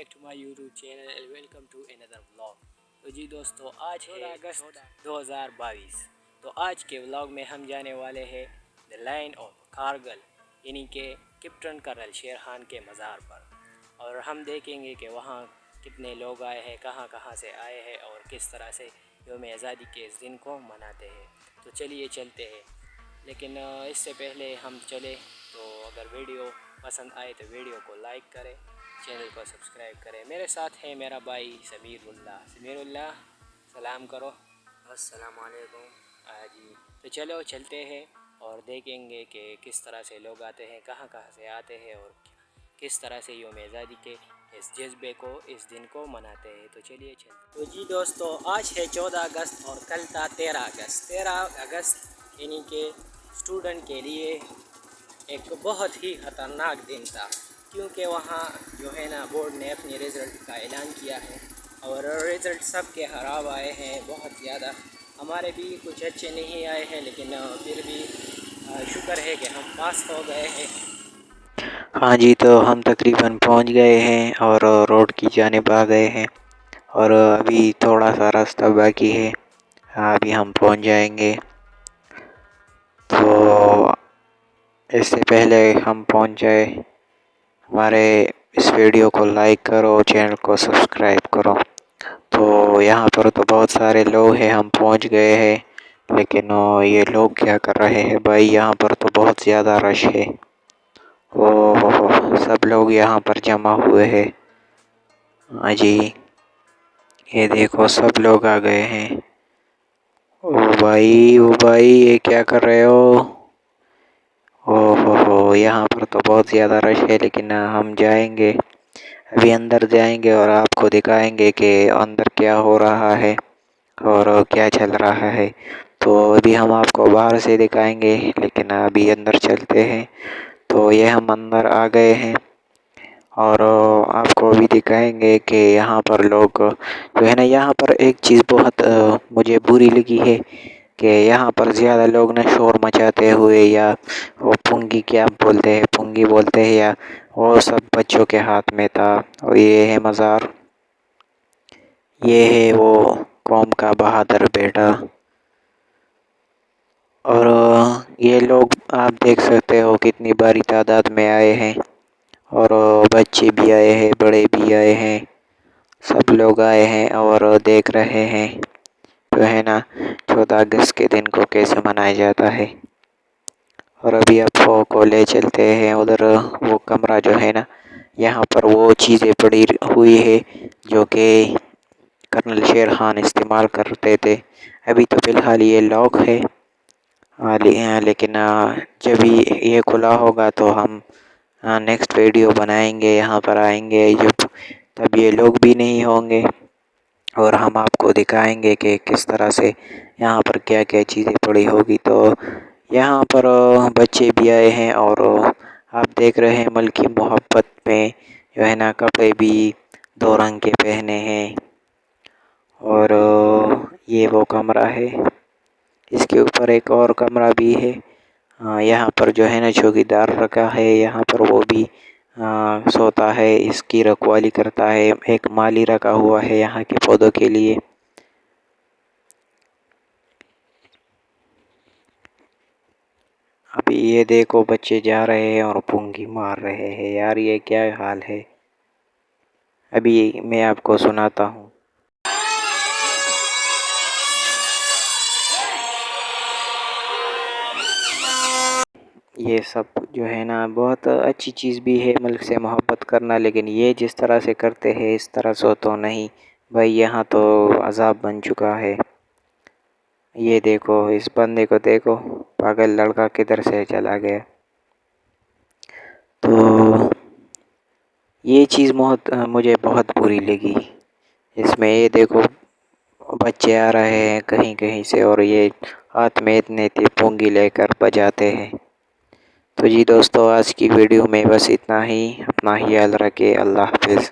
Back to my YouTube channel and welcome to another vlog. तो जी दोस्तों, आज है अगस्त 2022। तो आज के व्लॉग में हम जाने वाले हैं द लाइन ऑफ कारगिल यानी कि कैप्टन कर्नल शेर खान के मज़ार पर, और हम देखेंगे कि वहाँ कितने लोग आए हैं, कहाँ कहाँ से आए हैं और किस तरह से यौम आज़ादी के इस दिन को मनाते हैं। तो चलिए चलते हैं, लेकिन इससे पहले हम चले तो अगर वीडियो पसंद आए तो वीडियो को लाइक करें, चैनल को सब्सक्राइब करें। मेरे साथ है मेरा भाई समीरुल्लाह, सलाम करो। अस्सलाम वालेकुम। जी, तो चलो चलते हैं और देखेंगे कि किस तरह से लोग आते हैं, कहाँ कहाँ से आते हैं और किस तरह से यौम आज़ादी के इस जज्बे को, इस दिन को मनाते हैं। तो चलिए चलते। तो जी दोस्तों, आज है 14 अगस्त और कल था 13 अगस्त। 13 अगस्त यानी कि स्टूडेंट के लिए एक बहुत ही ख़तरनाक दिन था, क्योंकि वहाँ जो है ना बोर्ड ने अपने रिज़ल्ट का ऐलान किया है और रिज़ल्ट सब के ख़राब आए हैं बहुत ज़्यादा। हमारे भी कुछ अच्छे नहीं आए हैं, लेकिन फिर भी शुक्र है कि हम पास हो गए हैं। हाँ जी, तो हम तकरीबन पहुंच गए हैं और रोड की जानिब आ गए हैं और अभी थोड़ा सा रास्ता बाकी है। अभी हम पहुंच जाएंगे। तो इससे पहले हम पहुंच जाए, हमारे इस वीडियो को लाइक करो, चैनल को सब्सक्राइब करो। तो यहाँ पर तो बहुत सारे लोग हैं, हम पहुंच गए हैं, लेकिन ये लोग क्या कर रहे हैं भाई, यहाँ पर तो बहुत ज़्यादा रश है। ओह, सब लोग यहाँ पर जमा हुए हैं। हाँ जी, ये देखो सब लोग आ गए हैं। ओ भाई ये क्या कर रहे हो? ओहो, यहाँ पर तो बहुत ज़्यादा रश है, लेकिन हम जाएंगे, अभी अंदर जाएंगे और आपको दिखाएंगे कि अंदर क्या हो रहा है और क्या चल रहा है। तो अभी हम आपको बाहर से दिखाएंगे, लेकिन अभी अंदर चलते हैं। तो ये हम अंदर आ गए हैं और आपको भी दिखाएंगे कि यहाँ पर लोग जो है ना, यहाँ पर एक चीज़ बहुत मुझे बुरी लगी है कि यहाँ पर ज़्यादा लोग ना शोर मचाते हुए, या वो पुंगी क्या बोलते हैं, पुंगी बोलते हैं, या वो सब बच्चों के हाथ में था। और ये है मज़ार, ये है वो कौम का बहादुर बेटा। और ये लोग आप देख सकते हो कितनी बड़ी तादाद में आए हैं, और बच्चे भी आए हैं, बड़े भी आए हैं, सब लोग आए हैं और देख रहे हैं जो है ना 14 अगस्त के दिन को कैसे मनाया जाता है। और अभी आपको ले चलते हैं उधर, वो कमरा जो है ना, यहाँ पर वो चीज़ें पड़ी हुई है जो कि कर्नल शेर खान इस्तेमाल करते थे। अभी तो फ़िलहाल ये लॉक है, लेकिन जब ये खुला होगा तो हम नेक्स्ट वीडियो बनाएंगे, यहाँ पर आएंगे जब, तब ये लोग भी नहीं होंगे और हम आपको दिखाएंगे कि किस तरह से यहाँ पर क्या क्या चीज़ें पड़ी होगी। तो यहाँ पर बच्चे भी आए हैं और आप देख रहे हैं मुल्क की मोहब्बत में जो है ना कपड़े भी 2 रंग के पहने हैं। और ये वो कमरा है, इसके ऊपर एक और कमरा भी है। यहाँ पर जो है ना चौकीदार रखा है, यहाँ पर वो भी सोता है, इसकी रखवाली करता है। एक माली रखा हुआ है यहाँ के पौधों के लिए। अभी ये देखो बच्चे जा रहे हैं और पुंगी मार रहे हैं, यार ये क्या हाल है। अभी मैं आपको सुनाता हूँ। ये सब जो है ना बहुत अच्छी चीज़ भी है मुल्क से मोहब्बत करना, लेकिन ये जिस तरह से करते हैं इस तरह से तो नहीं भाई, यहाँ तो अज़ाब बन चुका है। ये देखो इस बंदे को देखो, पागल लड़का किधर से चला गया। तो ये चीज़ मुझे बहुत बुरी लगी इसमें। ये देखो बच्चे आ रहे हैं कहीं कहीं से और ये हाथ में इतने पुंगी लेकर बजाते हैं। तो जी दोस्तों, आज की वीडियो में बस इतना ही। अपना ख्याल रखें। अल्लाह हाफिज़।